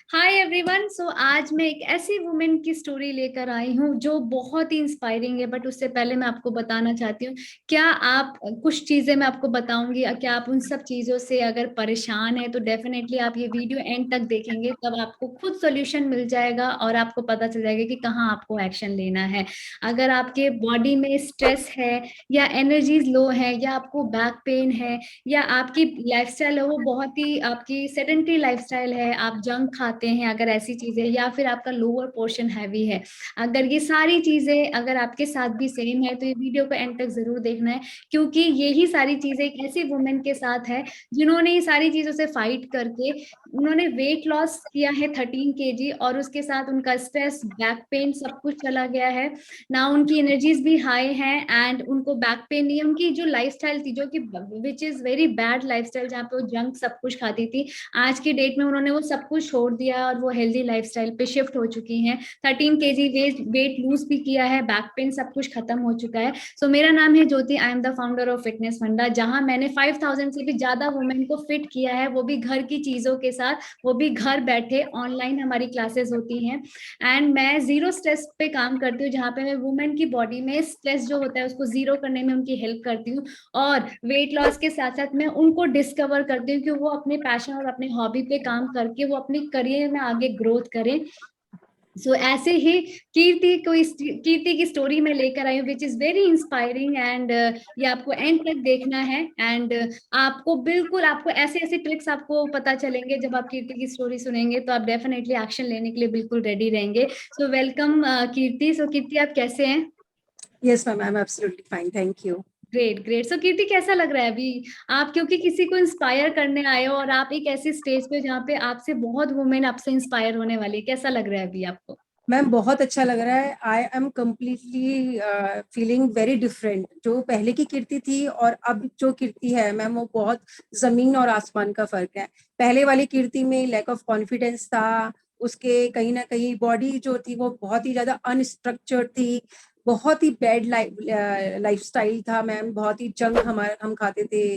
Hi everyone. सो आज मैं एक ऐसी वुमेन की स्टोरी लेकर आई हूँ जो बहुत ही इंस्पायरिंग है। बट उससे पहले मैं आपको बताना चाहती हूँ, क्या आप कुछ चीजें मैं आपको बताऊंगी, क्या आप उन सब चीजों से अगर परेशान है तो डेफिनेटली आप ये वीडियो एंड तक देखेंगे, तब आपको खुद सोल्यूशन मिल जाएगा और आपको पता चल जाएगा कि कहाँ आपको एक्शन लेना है। अगर आपके बॉडी में स्ट्रेस है या एनर्जीज लो है या आपको बैक पेन है या आपकी लाइफस्टाइल है वो बहुत ही आपकी सेडेंटरी लाइफस्टाइल है, आप जंक खाते हैं, अगर ऐसी चीजें, या फिर आपका लोअर पोर्शन हैवी है, अगर ये सारी चीजें अगर आपके साथ भी सेम है तो ये वीडियो को एंड तक जरूर देखना है। क्योंकि यही सारी चीजें एक ऐसी वुमेन के साथ है जिन्होंने ये सारी चीजों से फाइट करके उन्होंने वेट लॉस किया है 13 kg, और उसके साथ उनका स्ट्रेस, बैक पेन सब कुछ चला गया है ना। उनकी एनर्जीज भी हाई हैं एंड उनको बैक पेन नहीं है। उनकी जो लाइफस्टाइल थी, जो कि which is very bad lifestyle, जहाँ पे वो जंक सब कुछ खाती थी, आज की डेट में उन्होंने वो सब कुछ छोड़ दिया और वो हेल्दी लाइफस्टाइल पे शिफ्ट हो चुकी हैं। 13 kg वेट लूज भी किया है, बैक पेन सब कुछ खत्म हो चुका है। सो मेरा नाम है Jyoti, I am the founder of fitness funda, जहां मैंने 5000 से भी ज्यादा वुमेन को फिट किया है, वो भी घर की चीजों के साथ, वो भी घर बैठे। ऑनलाइन हमारी क्लासेस होती हैं एंड मैं जीरो स्ट्रेस पे काम करती हूँ, जहाँ पे मैं वुमेन की बॉडी में स्ट्रेस जो होता है उसको जीरो करने में उनकी हेल्प करती हूँ। और वेट लॉस के साथ साथ मैं उनको डिस्कवर करती हूँ कि वो अपने पैशन और अपने हॉबी पे काम करके वो अपने करियर में आगे ग्रोथ करें। सो ऐसे ही कीर्ति की स्टोरी में लेकर आई हूँ, which is very inspiring and ये आपको एंड तक देखना है। एंड आपको बिल्कुल, आपको ऐसे ऐसे ट्रिक्स आपको पता चलेंगे जब आप कीर्ति की स्टोरी सुनेंगे, तो आप डेफिनेटली एक्शन लेने के लिए बिल्कुल रेडी रहेंगे। सो वेलकम कीर्ति। सो कीर्ति, आप कैसे हैं? Yes, ma'am, I'm absolutely fine. Thank you. Great great. So Kirti, कैसा लग रहा है अभी? आप क्योंकि किसी को इंस्पायर करने आए हो और आप एक ऐसी स्टेज पे जहाँ पे आपसे बहुत वुमेन आपसे इंस्पायर होने वाली है, कैसा लग रहा है अभी आपको? मैम बहुत अच्छा लग रहा है। I am completely feeling very different. जो पहले की कीर्ति थी और अब जो कीर्ति है मैम, वो बहुत जमीन और आसमान का फर्क है। पहले वाली कीर्ति में लैक ऑफ कॉन्फिडेंस था, उसके कहीं ना कहीं बॉडी जो थी वो बहुत ही ज्यादा अनस्ट्रक्चर्ड थी, बहुत ही बैड लाइफस्टाइल था मैम, बहुत ही जंक हम खाते थे।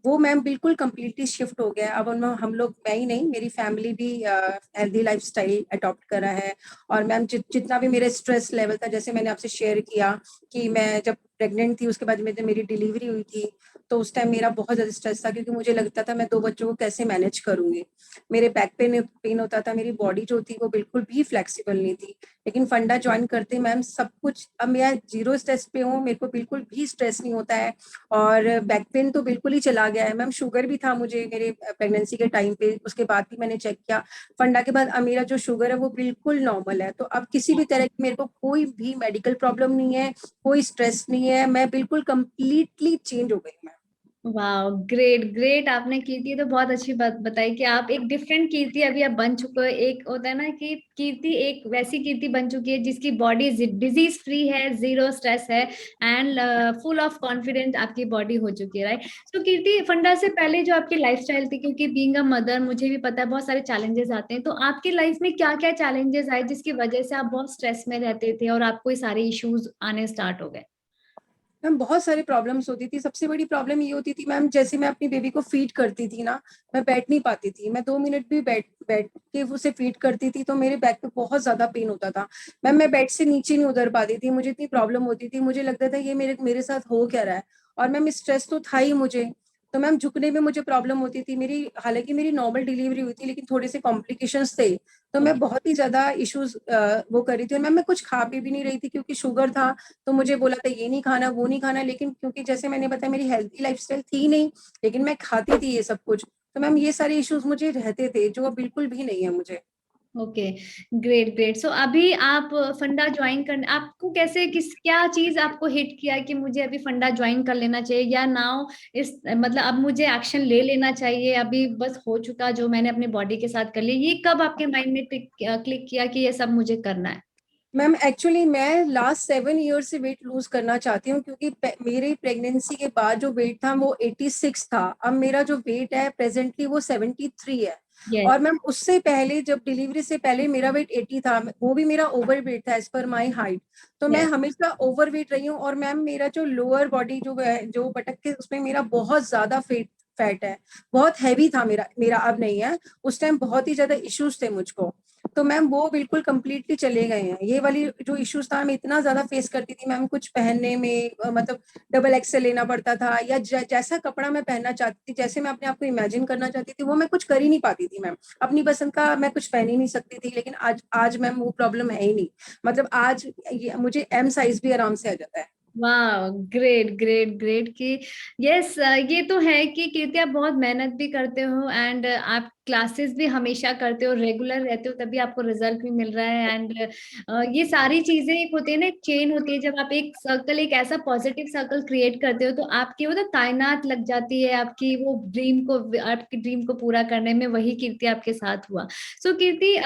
वो मैम बिल्कुल कंप्लीटली शिफ्ट हो गया। अब हम लोग, मैं ही नहीं, मेरी फैमिली भी हेल्दी लाइफस्टाइल अडॉप्ट करा है। और मैम जितना भी मेरा स्ट्रेस लेवल था, जैसे मैंने आपसे शेयर किया कि मैं जब प्रेग्नेंट थी उसके बाद में जब मेरी डिलीवरी हुई थी, तो उस टाइम मेरा बहुत ज़्यादा स्ट्रेस था, क्योंकि मुझे लगता था मैं 2 बच्चों को कैसे मैनेज करूंगी। मेरे बैक पेन होता था, मेरी बॉडी जो थी वो बिल्कुल भी फ्लेक्सिबल नहीं थी। लेकिन फंडा ज्वाइन करते मैम सब कुछ, अब मैं जीरो स्ट्रेस पे हूँ, मेरे को बिल्कुल भी स्ट्रेस नहीं होता है। और बैक पेन तो बिल्कुल ही चला गया है मैम। शुगर भी था मुझे मेरे प्रेगनेंसी के टाइम पे, उसके बाद भी मैंने चेक किया। फंडा के बाद अब मेरा जो शुगर है वो बिल्कुल नॉर्मल है। तो अब किसी भी तरह की मेरे को कोई भी मेडिकल प्रॉब्लम नहीं है, कोई स्ट्रेस नहीं है। मैं बिल्कुल कंप्लीटली चेंज हो गई मैं। वाह, ग्रेट ग्रेट। आपने कीर्ति तो बहुत अच्छी बात बताई कि आप एक डिफरेंट कीर्ति अभी आप बन चुके हो। एक होता है ना कि कीर्ति एक वैसी कीर्ति बन चुकी है जिसकी बॉडी डिजीज फ्री है, जीरो स्ट्रेस है एंड फुल ऑफ कॉन्फिडेंट आपकी बॉडी हो चुकी है, राइट? तो कीर्ति, फंडा से पहले जो आपकी लाइफस्टाइल थी, क्योंकि बीइंग अ मदर मुझे भी पता है बहुत सारे चैलेंजेस आते हैं, तो आपकी लाइफ में क्या क्या चैलेंजेस आए जिसकी वजह से आप बहुत स्ट्रेस में रहते थे और आपको ये सारे इश्यूज आने स्टार्ट हो गए? मैम बहुत सारी प्रॉब्लम्स होती थी। सबसे बड़ी प्रॉब्लम ये होती थी मैम, जैसे मैं अपनी बेबी को फीड करती थी ना, मैं बैठ नहीं पाती थी। मैं 2 मिनट भी बैठ बैठ के उसे फीड करती थी तो मेरे बैक पे बहुत ज्यादा पेन होता था। मैम मैं बेड से नीचे नहीं उतर पाती थी, मुझे इतनी प्रॉब्लम होती थी। मुझे लगता था ये मेरे मेरे साथ हो क्या रहा है। और मैम स्ट्रेस तो था ही मुझे, तो मैम झुकने में मुझे प्रॉब्लम होती थी। मेरी, हालांकि मेरी नॉर्मल डिलीवरी हुई थी, लेकिन थोड़े से कॉम्प्लिकेशंस थे। तो मैं बहुत ही ज्यादा इश्यूज वो कर रही थी। और मैम मैं कुछ खा पी भी नहीं रही थी क्योंकि शुगर था। तो मुझे बोला था ये नहीं खाना, वो नहीं खाना, लेकिन क्योंकि जैसे मैंने बताया मेरी हेल्थी लाइफस्टाइल थी नहीं, लेकिन मैं खाती थी ये सब कुछ। तो मैम ये सारे इश्यूज मुझे रहते थे, जो अब बिल्कुल भी नहीं है मुझे। Okay, great great. सो अभी आप फंडा ज्वाइन कर, आपको कैसे, किस क्या चीज आपको हिट किया कि मुझे अभी फंडा ज्वाइन कर लेना चाहिए, या नाउ इस मतलब अब मुझे एक्शन ले लेना चाहिए, अभी बस हो चुका जो मैंने अपनी बॉडी के साथ कर लिया? ये कब आपके माइंड में क्लिक किया कि ये सब मुझे करना है? मैम एक्चुअली मैं लास्ट 7 ईयर से वेट लूज करना चाहती हूँ, क्योंकि मेरी प्रेगनेंसी के बाद जो वेट था वो 86 था। अब मेरा जो वेट है प्रेजेंटली वो 73 है। यस। और मैम उससे पहले, जब डिलीवरी से पहले मेरा वेट 80 था, वो भी मेरा ओवर वेट था एज पर माई हाइट। तो मैं यस। हमेशा ओवर वेट रही हूँ। और मैम मेरा जो लोअर बॉडी जो है, जो बटक के उसमें मेरा बहुत ज्यादा फैट फैट है, बहुत हैवी था मेरा मेरा अब नहीं है, उस टाइम बहुत ही ज्यादा इश्यूज थे मुझको। तो मैम वो बिल्कुल कंप्लीटली चले गए हैं। ये वाली जो इश्यूज था मैं इतना ज्यादा फेस करती थी मैम, कुछ पहनने में मतलब डबल एक्सेल लेना पड़ता था, या जैसा कपड़ा मैं पहनना चाहती थी, जैसे मैं अपने आप को इमेजिन करना चाहती थी, वो मैं कुछ कर ही नहीं पाती थी मैम। अपनी पसंद का मैं कुछ पहन ही नहीं सकती थी। लेकिन आज आज मैम वो प्रॉब्लम है ही नहीं। मतलब आज मुझे एम साइज भी आराम से आ जाता है। वाह, ग्रेट ग्रेट ग्रेट कि यस, ये तो है कि कीर्ति आप बहुत मेहनत भी करते हो एंड आप क्लासेस भी हमेशा करते हो, रेगुलर रहते हो, तभी आपको रिजल्ट भी मिल रहा है। एंड ये सारी चीजें एक होती है ना, एक चेन होती है। जब आप एक सर्कल, एक ऐसा पॉजिटिव सर्कल क्रिएट करते हो तो आपकी वो तो कायनात लग जाती है आपकी वो ड्रीम को, आपकी ड्रीम को पूरा करने में। वही कीर्ति आपके साथ हुआ। सो कीर्ति,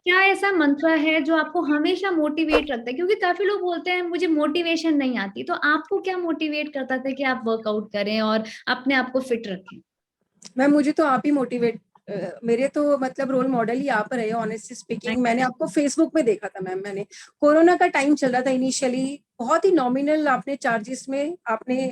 क्या ऐसा मंत्र है जो आपको हमेशा मोटिवेट रखता है? क्योंकि काफी लोग बोलते हैं मुझे मोटिवेशन नहीं आती, तो आपको क्या मोटिवेट करता था कि आप वर्कआउट करें और अपने आप को फिट रखें? मैम मुझे तो आप ही मोटिवेट, मेरे तो मतलब रोल मॉडल ही आप रहे हो ऑनेस्टली स्पीकिंग। मैंने आपको फेसबुक पे देखा था मैम, मैंने कोरोना का टाइम चल रहा था इनिशियली, बहुत ही नॉमिनल आपने चार्जेस में आपने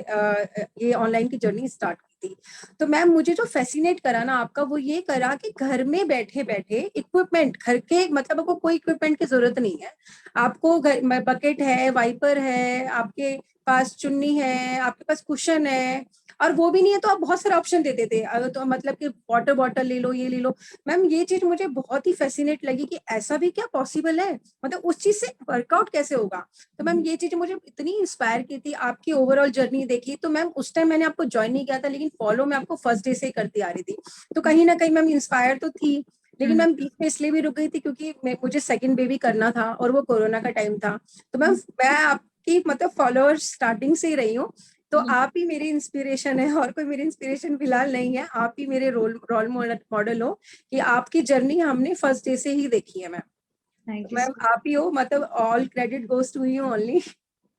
ये ऑनलाइन की जर्नी स्टार्ट की थी। तो मैम मुझे जो फैसिनेट करा ना आपका, वो ये करा कि घर में बैठे बैठे इक्विपमेंट, घर के मतलब आपको कोई इक्विपमेंट की जरूरत नहीं है। आपको घर में बकेट है, वाइपर है, आपके पास चुन्नी है, आपके पास कुशन है, और वो भी नहीं है तो आप बहुत सारे ऑप्शन देते थे। अगर तो मतलब कि वाटर बॉटल ले लो, ये ले लो। मैम ये चीज मुझे बहुत ही फैसिनेट लगी कि ऐसा भी क्या पॉसिबल है, मतलब उस चीज से वर्कआउट कैसे होगा। तो मैम ये चीज मुझे इतनी इंस्पायर की थी, आपकी ओवरऑल जर्नी देखी। तो मैम उस टाइम मैंने आपको ज्वाइन नहीं किया था, लेकिन फॉलो मैं आपको फर्स्ट डे से ही करती आ रही थी। तो कहीं ना कहीं मैम इंस्पायर तो थी, लेकिन हम्म। मैम बीच में इसलिए भी रुक गई थी क्योंकि मुझे सेकंड बेबी करना था और वो कोरोना का टाइम था। तो मैम मैं आपकी मतलब फॉलोअर स्टार्टिंग से ही रही हूँ। तो आप ही मेरी इंस्पिरेशन है, और कोई मेरी इंस्पिरेशन फिलहाल नहीं है। आप ही मेरे रोल रोल मॉडल हो, कि आपकी जर्नी हमने फर्स्ट डे से ही देखी है मैम। थैंक तो यू। मैम आप ही हो, मतलब all credit goes to you only.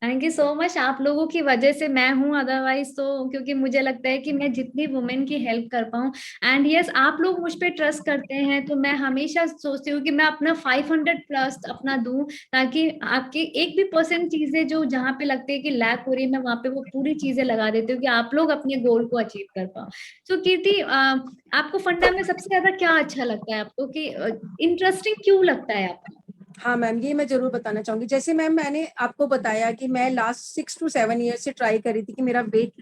Thank you so much. आप लोगों की वजह से मैं हूं, अदरवाइज तो क्योंकि मुझे लगता है कि मैं जितनी वुमेन की हेल्प कर पाऊं, एंड यस आप लोग मुझ पे ट्रस्ट करते हैं, तो मैं हमेशा सोचती हूँ कि मैं अपना 500 प्लस अपना दूं, ताकि आपकी एक भी परसेंट चीजें जो जहाँ पे लगती है कि लैक हो रही है, मैं वहां पे वो पूरी चीजें लगा देती हूँ कि आप लोग अपने गोल को अचीव कर पाओ। सो कीर्ति, आपको फंडा में सबसे ज्यादा क्या अच्छा लगता है आपको, कि इंटरेस्टिंग क्यों लगता है आपको? हाँ मैम, ये मैं जरूर बताना चाहूंगी। जैसे मैम मैंने आपको बताया कि मैं लास्ट 6 to 7 ईयर से ट्राई करी थी कि मेरा वेट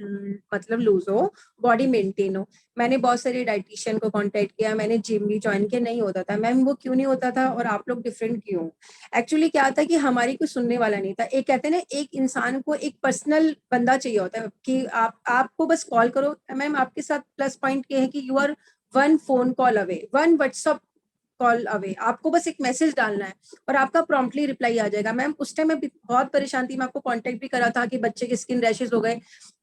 मतलब लूज हो, बॉडी मेंटेन हो। मैंने बहुत सारे डाइटिशियन को कांटेक्ट किया, मैंने जिम भी ज्वाइन किया, नहीं होता था मैम। वो क्यों नहीं होता था और आप लोग डिफरेंट क्यों? एक्चुअली क्या था कि हमारी कोई सुनने वाला नहीं था। एक कहते हैं ना, एक इंसान को एक पर्सनल बंदा चाहिए होता है कि आपको बस कॉल करो। मैम आपके साथ प्लस पॉइंट ये है कि you are one phone call away, one WhatsApp call away. आपको बस एक मैसेज डालना है और आपका प्रॉम्प्टली रिप्लाई आ जाएगा। मैम उस टाइम मैं बहुत परेशान थी, मैं आपको कांटेक्ट भी करा था कि बच्चे के स्किन रैशेस हो गए।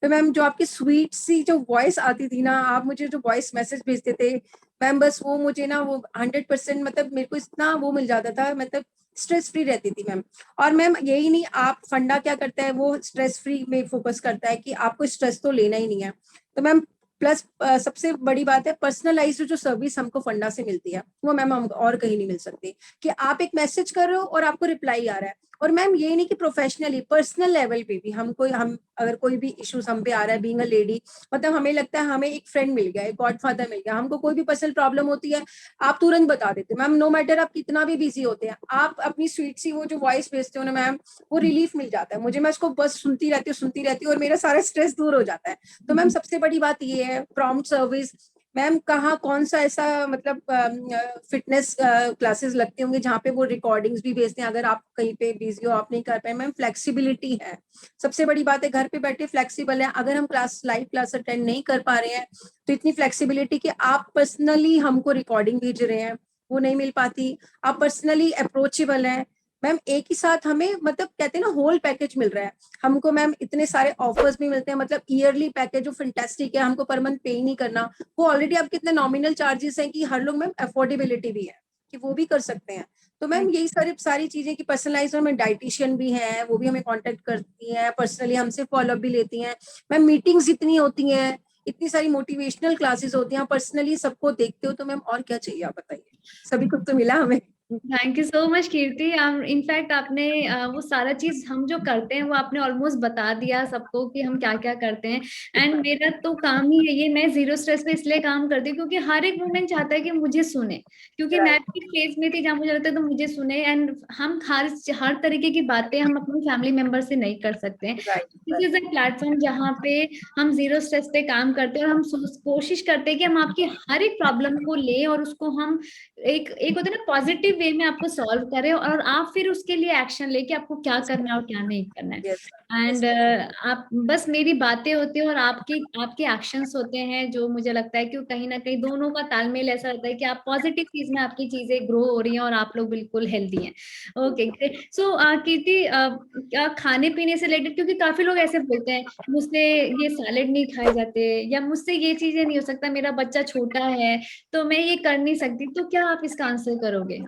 तो मैम जो आपकी स्वीट सी जो वॉइस आती थी ना, आप मुझे जो वॉइस मैसेज भेजते थे मैम, बस वो मुझे ना वो 100% मतलब मेरे को इतना वो मिल जाता था, मतलब स्ट्रेस फ्री रहती थी मैम। और मैम यही नहीं, आप फंडा क्या करता है, वो स्ट्रेस फ्री में फोकस करता है कि आपको स्ट्रेस तो लेना ही नहीं है। तो मैम प्लस सबसे बड़ी बात है, पर्सनलाइज्ड जो सर्विस हमको फंडा से मिलती है, वो मैम हम और कहीं नहीं मिल सकती। कि आप एक मैसेज कर रहे हो और आपको रिप्लाई आ रहा है। और मैम ये नहीं कि प्रोफेशनली, पर्सनल लेवल पे भी हमको, हम अगर कोई भी इश्यूज हम पे आ रहा है बीइंग अ लेडी, मतलब हमें लगता है हमें एक फ्रेंड मिल गया, एक गॉडफादर मिल गया, हमको कोई भी पर्सनल प्रॉब्लम होती है, आप तुरंत बता देते मैम। नो मैटर आप कितना भी बिजी होते हैं, आप अपनी स्वीट सी वो जो वॉइस भेजते हो ना मैम, वो रिलीफ मिल जाता है मुझे। मैं उसको बस सुनती रहती हूँ और मेरा सारा स्ट्रेस दूर हो जाता है। तो मैम सबसे बड़ी बात ये है, प्रॉम्प्ट सर्विस। मैम कहाँ कौन सा ऐसा मतलब फिटनेस क्लासेस लगते होंगे जहाँ पे वो रिकॉर्डिंग्स भी भेजते हैं, अगर आप कहीं पे बिजी हो, आप नहीं कर पाए। मैम फ्लेक्सिबिलिटी है, सबसे बड़ी बात है, घर पे बैठे फ्लेक्सिबल है। अगर हम क्लास लाइव क्लास अटेंड नहीं कर पा रहे हैं, तो इतनी फ्लेक्सिबिलिटी कि आप पर्सनली हमको रिकॉर्डिंग भेज रहे हैं, वो नहीं मिल पाती। आप पर्सनली अप्रोचेबल हैं मैम, एक ही साथ हमें मतलब कहते हैं ना होल पैकेज मिल रहा है हमको। मैम इतने सारे ऑफर्स भी मिलते हैं, मतलब ईयरली पैकेज जो फैंटास्टिक है, हमको पर मंथ पे ही नहीं करना। वो ऑलरेडी आपके इतने नॉमिनल चार्जेस हैं कि हर लोग मैम अफोर्डेबिलिटी भी है कि वो भी कर सकते हैं। तो मैम यही सारी चीजें कि पर्सनलाइज में डाइटिशियन भी हैं, वो भी हमें कांटेक्ट करती हैं पर्सनली, हमसे फॉलोअप भी लेती हैं। मैम मीटिंग्स इतनी होती हैं, इतनी सारी मोटिवेशनल क्लासेस होती हैं, पर्सनली सबको देखते हो, तो मैम और क्या चाहिए आप बताइए। सभी कुछ तो मिला हमें। Thank you so much Kirti. In fact आपने वो सारा चीज हम जो करते हैं वो आपने ऑलमोस्ट बता दिया सबको कि हम क्या क्या करते हैं। एंड मेरा तो काम ही है ये, मैं जीरो स्ट्रेस पे इसलिए काम करती हूँ क्योंकि हर एक वुमेन चाहता है कि मुझे सुने, क्योंकि मैं राइट, भी फेज में थी जहाँ मुझे लगता है तो मुझे सुने। एंड हम हर तरीके की बातें हम अपने फैमिली मेंबर से नहीं कर सकते हैं। Right, this right. Is a platform जहाँ पे हम जीरो स्ट्रेस पे काम करते हैं और हम कोशिश करते हैं कि हम आपकी हर एक प्रॉब्लम को लें और उसको हम एक एक होता है ना पॉजिटिव वे में आपको सॉल्व करे, और आप फिर उसके लिए एक्शन लेके आपको क्या करना है और क्या नहीं करना है। Yes, yes. एंड आप बस मेरी बातें होती हैं और आपकी आपके एक्शंस होते हैं, जो मुझे लगता है कि कहीं ना कहीं दोनों का तालमेल ऐसा रहता है कि आप पॉजिटिव चीज में आपकी चीजें ग्रो हो रही हैं और आप लोग बिल्कुल हेल्दी हैं। Okay great. सो कीर्ति, क्या खाने पीने से रिलेटेड, क्योंकि काफी लोग ऐसे बोलते हैं मुझसे ये सैलेड नहीं खाए जाते या मुझसे ये चीजें नहीं हो सकता, मेरा बच्चा छोटा है तो मैं ये कर नहीं सकती, तो क्या आप इसका आंसर करोगे?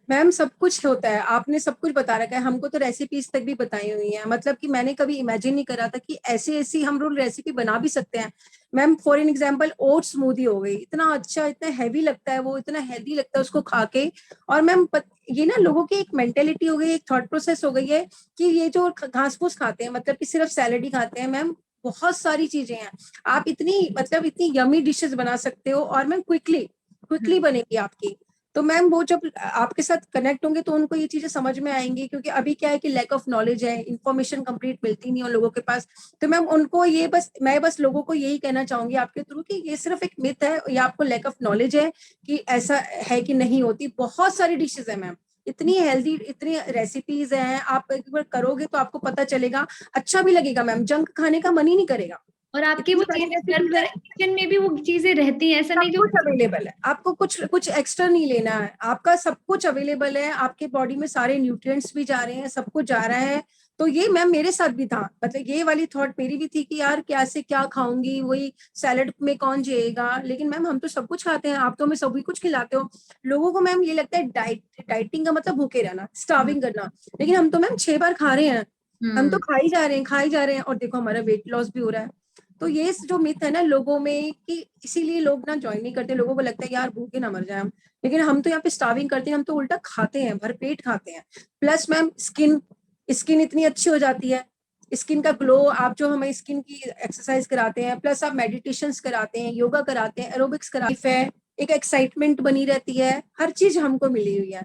मैम सब कुछ होता है, आपने सब कुछ बता रखा है, हमको तो रेसिपीज तक भी बताई हुई हैं। मतलब कि मैंने कभी इमेजिन नहीं करा था कि ऐसी ऐसी हम लोग रेसिपी बना भी सकते हैं। Ma'am for an example oat smoothie हो गई, इतना अच्छा, इतना हैवी लगता है वो, इतना हेल्दी लगता है उसको खा के। और मैम ये ना लोगों की एक मेंटेलिटी हो गई, एक थॉट प्रोसेस हो गई है कि ये जो घास फूस खाते हैं, मतलब कि सिर्फ सैलेड ही खाते हैं। मैम बहुत सारी चीजें हैं, आप इतनी मतलब इतनी यमी डिशेस बना सकते हो, और मैम क्विकली क्विकली हम्म। बनेगी आपकी। तो मैम वो जब आपके साथ कनेक्ट होंगे तो उनको ये चीजें समझ में आएंगी, क्योंकि अभी क्या है कि लैक ऑफ नॉलेज है, इन्फॉर्मेशन कंप्लीट मिलती नहीं है लोगों के पास। तो मैम उनको ये बस, मैं बस लोगों को यही कहना चाहूंगी आपके थ्रू कि ये सिर्फ एक मिथ है या आपको लैक ऑफ नॉलेज है कि ऐसा है कि नहीं होती। बहुत सारी डिशेज है मैम, इतनी हेल्दी, इतनी रेसिपीज हैं, आप एक बार करोगे तो आपको पता चलेगा, अच्छा भी लगेगा मैम, जंक खाने का मन ही नहीं करेगा। और आपकी इतनी वो सारी चीजें घर रेसिपीज पर है, किचन में भी वो चीजें रहती हैं, ऐसा सब नहीं जो। कुछ अवेलेबल है, आपको कुछ कुछ एक्स्ट्रा नहीं लेना है, आपका सब कुछ अवेलेबल है, आपके बॉडी में सारे न्यूट्रिएंट्स भी जा रहे हैं, सब कुछ जा रहा है। तो ये मैम मेरे साथ भी था, मतलब ये वाली थॉट मेरी भी थी कि यार क्या से क्या खाऊंगी, वही सैलेड में कौन जिएगा। लेकिन मैम हम तो सब कुछ खाते हैं, आप तो हमें सभी कुछ खिलाते हो। लोगों को मैम ये लगता है डाइटिंग का मतलब भूखे रहना, हम्म। स्टार्विंग करना। लेकिन हम तो मैम 6 बार खा रहे हैं, हम तो हम्म। खा ही जा रहे हैं, खा ही जा रहे हैं, और देखो हमारा वेट लॉस भी हो रहा है। तो ये जो मिथ है ना लोगों में कि इसीलिए लोग ना ज्वाइन नहीं करते, लोगों को लगता है यार भूखे ना मर जाए हम। लेकिन हम तो यहाँ पे स्टार्विंग करते हैं, हम तो उल्टा खाते हैं, भरपेट खाते हैं। प्लस मैम स्किन स्किन इतनी अच्छी हो जाती है, स्किन का ग्लो, आप जो हमें स्किन की एक्सरसाइज कराते हैं, प्लस आप मेडिटेशन कराते हैं, योगा कराते हैं, एरोबिक्स कराते हैं, एक एक्साइटमेंट बनी रहती है, हर चीज हमको मिली हुई है।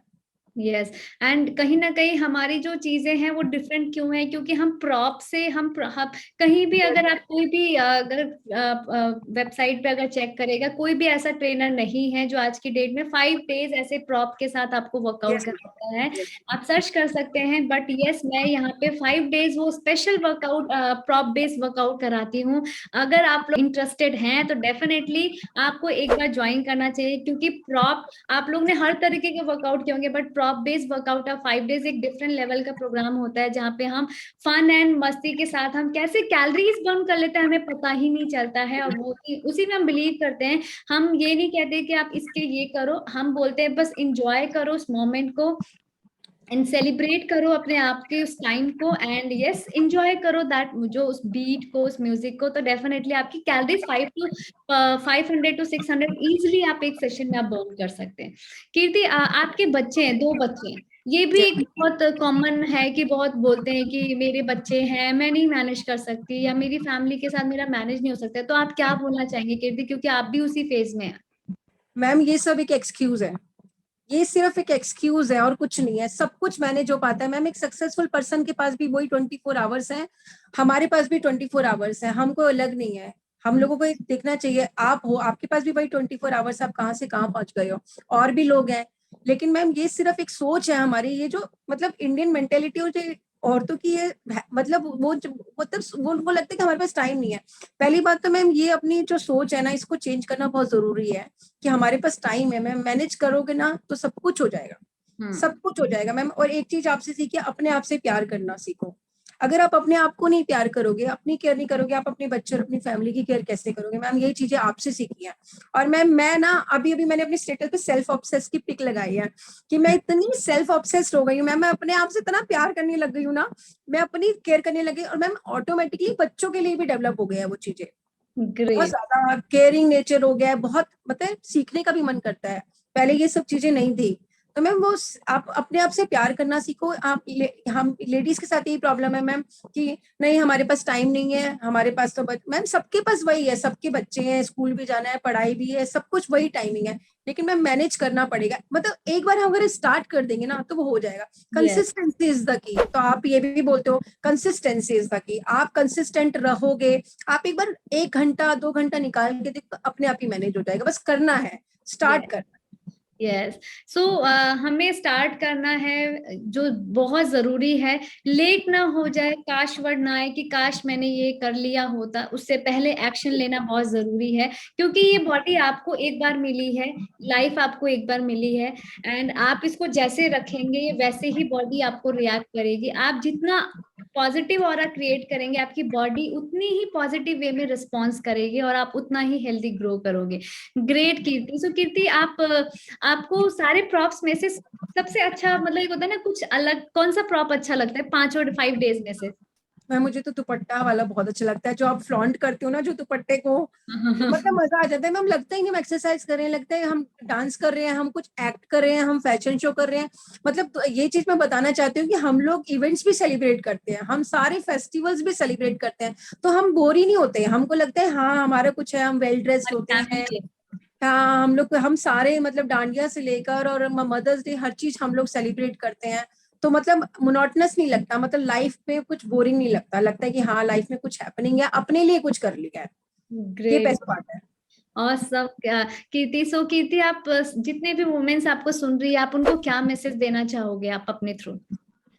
यस। एंड कहीं ना कहीं हमारी जो चीजें हैं वो डिफरेंट क्यों है, क्योंकि हम प्रॉप से हम कहीं भी अगर आप कोई भी अगर वेबसाइट पे अगर चेक करेगा, कोई भी ऐसा ट्रेनर नहीं है जो आज की डेट में 5 डेज ऐसे प्रॉप के साथ आपको वर्कआउट यस कराता है। मैम। आप सर्च कर सकते हैं, बट यस मैं यहाँ पे 5 डेज वो special workout prop based workout कराती हूँ। अगर आप लोग इंटरेस्टेड हैं तो डेफिनेटली आपको एक बार ज्वाइन करना चाहिए, क्योंकि प्रॉप आप लोग ने हर तरीके के वर्कआउट किए होंगे, but prop based workout of 5 days एक डिफरेंट लेवल का प्रोग्राम होता है जहाँ पे हम फन एंड मस्ती के साथ हम कैसे कैलोरीज बर्न कर लेते हैं हमें पता ही नहीं चलता है, और वो उसी में हम बिलीव करते हैं। हम ये नहीं कहते कि आप इसके ये करो, हम बोलते हैं बस इंजॉय करो उस मोमेंट को एंड सेलिब्रेट करो अपने आप के उस टाइम को, एंड यस इंजॉय करो दैट जो उस बीट को उस म्यूजिक को, तो डेफिनेटली आपकी कैलोरीज 500 to 600 इजिली आप एक सेशन में आप बर्न कर सकते हैं। कीर्ति, आपके बच्चे हैं, 2 बच्चे हैं, ये भी एक बहुत कॉमन है कि बहुत बोलते हैं कि मेरे बच्चे हैं मैं नहीं मैनेज कर सकती या मेरी फैमिली के साथ मेरा मैनेज नहीं हो सकता, तो आप क्या बोलना चाहेंगे कीर्ति, क्योंकि आप भी उसी फेज में हैं? मैम ये सब एक एक्सक्यूज है, ये सिर्फ एक एक्सक्यूज है और कुछ नहीं है। सब कुछ मैनेज हो पाता है मैम, एक सक्सेसफुल पर्सन के पास भी वही 24 आवर्स है, हमारे पास भी 24 आवर्स है, हमको अलग नहीं है। हम लोगों को एक देखना चाहिए, आप हो, आपके पास भी वही 24 आवर्स, आप कहाँ से कहाँ पहुंच गए हो, और भी लोग हैं। लेकिन मैम ये सिर्फ एक सोच है हमारी, ये जो मतलब इंडियन मेंटेलिटी और जो औरतों की ये मतलब वो मतलब वो उनको लगता है कि हमारे पास टाइम नहीं है। पहली बात तो मैम ये अपनी जो सोच है ना इसको चेंज करना बहुत जरूरी है, कि हमारे पास टाइम है मैम, मैनेज करोगे ना तो सब कुछ हो जाएगा, हम्म। सब कुछ हो जाएगा मैम। और एक चीज आपसे सीखिए, अपने आप से प्यार करना सीखो। अगर आप अपने आप को नहीं प्यार करोगे, अपनी केयर नहीं करोगे, आप अपने बच्चे और अपनी फैमिली की केयर कैसे करोगे मैम, यही चीजें आपसे सीखी है। और मैम मैं ना अभी अभी मैंने अपने स्टेटस पे सेल्फ ऑब्सेस की पिक लगाई है, कि मैं इतनी सेल्फ ऑब्सेस्ड हो गई हूँ मैम, मैं अपने आप से इतना प्यार करने लग गई हूँ ना, मैं अपनी केयर करने लगी, और मैम ऑटोमेटिकली बच्चों के लिए भी डेवलप हो गया है वो चीजें, बहुत ग्रेट। ज्यादा केयरिंग नेचर हो गया है, बहुत मतलब सीखने का भी मन करता है, पहले ये सब चीजें नहीं थी। तो मैम वो आप अपने आप से प्यार करना सीखो। हम लेडीज के साथ यही प्रॉब्लम है मैम कि नहीं हमारे पास टाइम नहीं है, हमारे पास तो मैम सबके पास वही है, सबके बच्चे हैं, स्कूल भी जाना है, पढ़ाई भी है, सब कुछ वही टाइमिंग है, लेकिन मैम मैनेज करना पड़ेगा। मतलब एक बार हम अगर स्टार्ट कर देंगे ना तो वो हो जाएगा। Yes consistency is the key. तो आप ये भी बोलते हो कंसिस्टेंसी इज द की, आप कंसिस्टेंट रहोगे, आप एक बार 1 घंटा 2 घंटा निकाल के देखो, अपने आप ही मैनेज हो जाएगा। बस करना है, स्टार्ट यस करना। यस। सो हमें स्टार्ट करना है, जो बहुत जरूरी है। लेट ना हो जाए, काश वर्ड ना आए कि काश मैंने ये कर लिया होता, उससे पहले एक्शन लेना बहुत जरूरी है। क्योंकि ये बॉडी आपको एक बार मिली है, लाइफ आपको एक बार मिली है, एंड आप इसको जैसे रखेंगे वैसे ही बॉडी आपको रिएक्ट करेगी। आप जितना पॉजिटिव ऑरा क्रिएट करेंगे, आपकी बॉडी उतनी ही पॉजिटिव वे में रिस्पॉन्स करेगी और आप उतना ही हेल्दी ग्रो करोगे। ग्रेट कीर्ति। सो कीर्ति, आपको सारे प्रॉप्स में से सबसे अच्छा, मतलब एक होता है ना कुछ अलग, कौन सा प्रॉप अच्छा लगता है 5 और 5 डेज में से? मैम मुझे तो दुपट्टा वाला बहुत अच्छा लगता है, जो आप फ्लॉन्ट करते हो ना, जो दुपट्टे को, मतलब मजा आ जाता है मैम। लगता है कि हम एक्सरसाइज कर रहे हैं, लगता है हम डांस कर रहे हैं, हम कुछ एक्ट कर रहे हैं, हम फैशन शो कर रहे हैं। मतलब तो ये चीज मैं बताना चाहती हूँ कि हम लोग इवेंट्स भी सेलिब्रेट करते हैं, हम सारे फेस्टिवल्स भी सेलिब्रेट करते हैं, तो हम बोर ही नहीं होते। हमको लगता है हाँ हमारा कुछ है, हम वेल ड्रेस्ड होते हैं। फैमिली। हाँ हम लोग, हम सारे मतलब डांडिया से लेकर और मदर्स डे हर चीज हम लोग सेलिब्रेट करते हैं। तो मतलब मोनोटनस नहीं लगता, मतलब लाइफ में कुछ बोरिंग नहीं लगता, लगता है कि हाँ लाइफ में कुछ हैपनिंग है, अपने लिए कुछ कर लिया है। ये ग्रेट। बेस्ट पार्ट है। और सब कीर्ति, सो कीर्ति, आप जितने भी वुमेन्स आपको सुन रही है, आप उनको क्या मैसेज देना चाहोगे आप अपने थ्रू?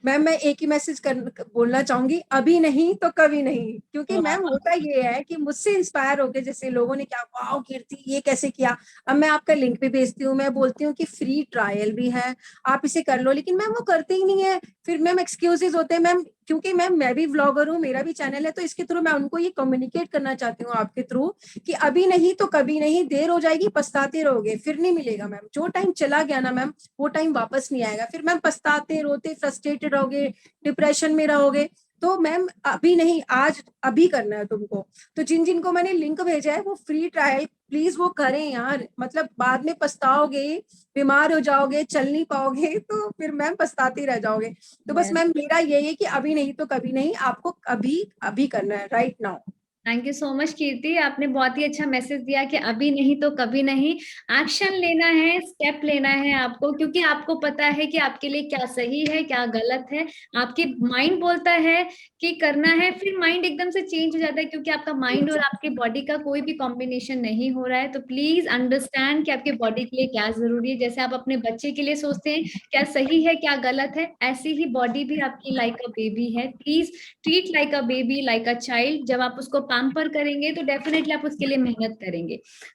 मैम मैं एक ही मैसेज बोलना चाहूंगी, अभी नहीं तो कभी नहीं। क्योंकि मैम होता ये है कि मुझसे इंस्पायर होके जैसे लोगों ने क्या, वाओ कीर्ति ये कैसे किया। अब मैं आपका लिंक भी भेजती हूँ, मैं बोलती हूँ कि फ्री ट्रायल भी है, आप इसे कर लो, लेकिन मैम वो करते ही नहीं है। फिर मैम एक्सक्यूजेस होते हैं मैम, क्योंकि मैम मैं भी व्लॉगर हूँ, मेरा भी चैनल है, तो इसके थ्रू मैं उनको ये कम्युनिकेट करना चाहती हूँ आपके थ्रू कि अभी नहीं तो कभी नहीं, देर हो जाएगी, पछताते रहोगे, फिर नहीं मिलेगा मैम। जो टाइम चला गया ना मैम, वो टाइम वापस नहीं आएगा। फिर मैम पछताते रोते फ्रस्ट्रेटेड रहोगे, डिप्रेशन में रहोगे। तो मैम अभी नहीं, आज अभी करना है तुमको। तो जिन जिनको मैंने लिंक भेजा है वो फ्री ट्रायल प्लीज वो करें यार, मतलब बाद में पछताओगे, बीमार हो जाओगे, चल नहीं पाओगे, तो फिर मैम पछताते रह जाओगे। तो बस मैम मेरा यही है कि अभी नहीं तो कभी नहीं, आपको अभी अभी करना है, right now. Thank you so much Kirti, आपने बहुत ही अच्छा मैसेज दिया कि अभी नहीं तो कभी नहीं। एक्शन लेना है, स्टेप लेना है आपको, क्योंकि आपको पता है कि आपके लिए क्या सही है क्या गलत है। आपकी माइंड बोलता है कि करना है, फिर माइंड एकदम से चेंज हो जाता है, क्योंकि आपका माइंड और आपकी बॉडी का कोई भी कॉम्बिनेशन नहीं हो रहा है। तो प्लीज अंडरस्टैंड कि आपके बॉडी के लिए क्या जरूरी है। जैसे आप अपने बच्चे के लिए सोचते हैं क्या सही है क्या गलत है, ऐसी ही बॉडी भी आपकी लाइक अ बेबी है। Please treat like a baby, like a child. जब आप उसको पैम्पर करेंगे तो डेफिनेटली आप उसके लिए मेहनत करेंगे।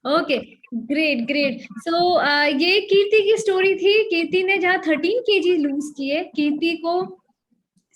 Okay, great great. सो ये कीर्ति की स्टोरी थी। कीर्ति ने जहाँ 13 kg लूज किए, कीर्ति को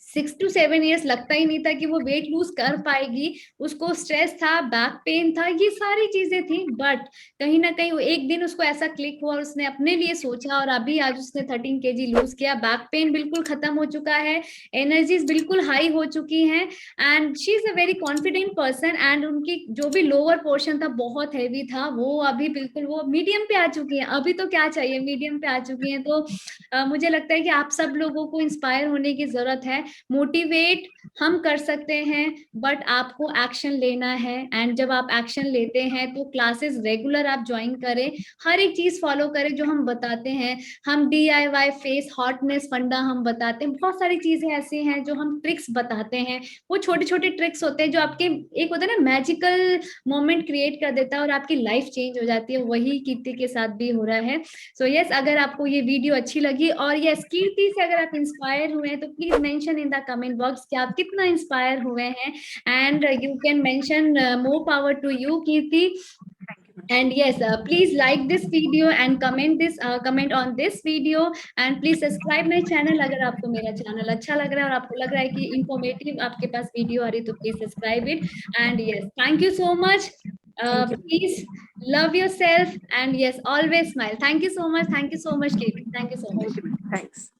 6 to 7 years लगता ही नहीं था कि वो वेट लूज कर पाएगी। उसको स्ट्रेस था, बैक पेन था, ये सारी चीजें थी, बट कहीं ना कहीं एक दिन उसको ऐसा क्लिक हुआ और उसने अपने लिए सोचा, और अभी आज उसने 13 kg लूज किया। बैक पेन बिल्कुल खत्म हो चुका है, एनर्जीज बिल्कुल हाई हो चुकी हैं, and she is a very confident person. And उनकी जो भी लोअर पोर्शन था बहुत हैवी था, वो अभी बिल्कुल वो मीडियम पे आ चुकी है। अभी तो क्या चाहिए, मीडियम पे आ चुकी है। तो मुझे लगता है कि आप सब लोगों को इंस्पायर होने की जरूरत है। मोटिवेट हम कर सकते हैं, बट आपको एक्शन लेना है। एंड जब आप एक्शन लेते हैं तो क्लासेस रेगुलर आप ज्वाइन करें, हर एक चीज फॉलो करें जो हम बताते हैं। हम DIY फेस हॉटनेस फंडा हम बताते हैं, बहुत सारी चीजें ऐसी हैं जो हम ट्रिक्स बताते हैं। वो छोटे छोटे ट्रिक्स होते हैं जो आपके एक होता है ना मैजिकल मोमेंट क्रिएट कर देता है और आपकी लाइफ चेंज हो जाती है। वही कीर्ति के साथ भी हो रहा है। सो यस, अगर आपको ये वीडियो अच्छी लगी और यस कीर्ति से अगर आप इंस्पायर हुए हैं तो please mention in the comment box कि आप कितना इंस्पायर हुए हैं। And you can mention more power to you Kirti. And yes, please like this video and comment on this video, and please subscribe my channel अगर आपको मेरा channel अच्छा लग रहा है और आपको लग रहा है कि इंफॉर्मेटिव आपके पास वीडियो आ रही है, तो please subscribe it. And yes, thank you so much. Thank you. Please love yourself and yes, always smile. Thank you so much. Thank you so much, Kirti. Thank you so much. Thank you, thanks.